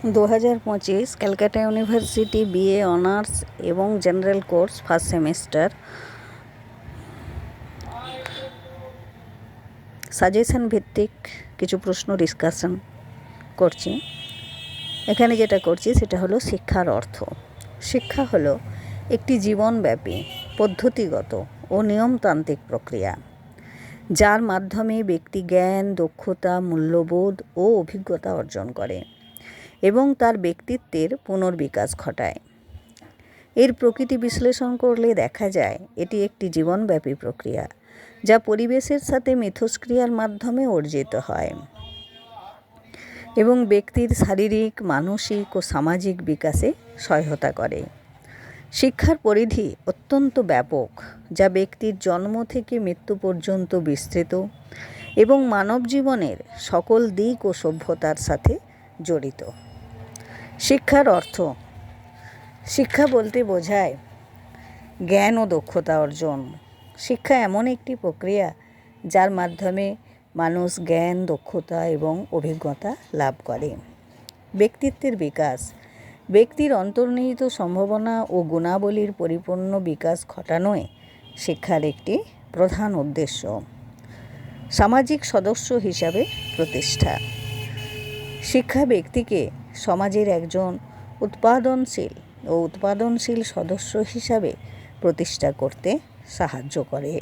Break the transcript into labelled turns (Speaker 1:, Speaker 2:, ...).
Speaker 1: 2025 Calcutta university BA honours এবং general course first semester suggestion ভিত্তিক কিছু প্রশ্ন ডিসকাশন করছি। এখানে যেটা করছি সেটা হলো শিক্ষার অর্থ। শিক্ষা হলো একটি জীবনব্যাপী পদ্ধতিগত ও নিয়মতান্ত্রিক প্রক্রিয়া, যার মাধ্যমে ব্যক্তি জ্ঞান, দক্ষতা, মূল্যবোধ ও অভিজ্ঞতা অর্জন করে এবং তার ব্যক্তিত্বের পুনর্বিকাশ ঘটায়। এর প্রকৃতি বিশ্লেষণ করলে দেখা যায় এটি একটি জীবনব্যাপী প্রক্রিয়া, যা পরিবেশের সাথে মিথস্ক্রিয়ার মাধ্যমে অর্জিত হয় এবং ব্যক্তির শারীরিক, মানসিক ও সামাজিক বিকাশে সহায়তা করে। শিক্ষার পরিধি অত্যন্ত ব্যাপক, যা ব্যক্তির জন্ম থেকে মৃত্যু পর্যন্ত বিস্তৃত এবং মানব জীবনের সকল দিক ও সভ্যতার সাথে জড়িত। শিক্ষার অর্থ: শিক্ষা বলতে বোঝায় জ্ঞান ও দক্ষতা অর্জন। শিক্ষা এমন একটি প্রক্রিয়া যার মাধ্যমে মানুষ জ্ঞান, দক্ষতা এবং অভিজ্ঞতা লাভ করে। ব্যক্তিত্বের বিকাশ: ব্যক্তির অন্তর্নিহিত সম্ভাবনা ও গুণাবলীর পরিপূর্ণ বিকাশ ঘটানোই শিক্ষার একটি প্রধান উদ্দেশ্য। সামাজিক সদস্য হিসাবে প্রতিষ্ঠা: শিক্ষা ব্যক্তিকে সমাজের একজন উৎপাদনশীল সদস্য হিসাবে প্রতিষ্ঠা করতে সাহায্য করে।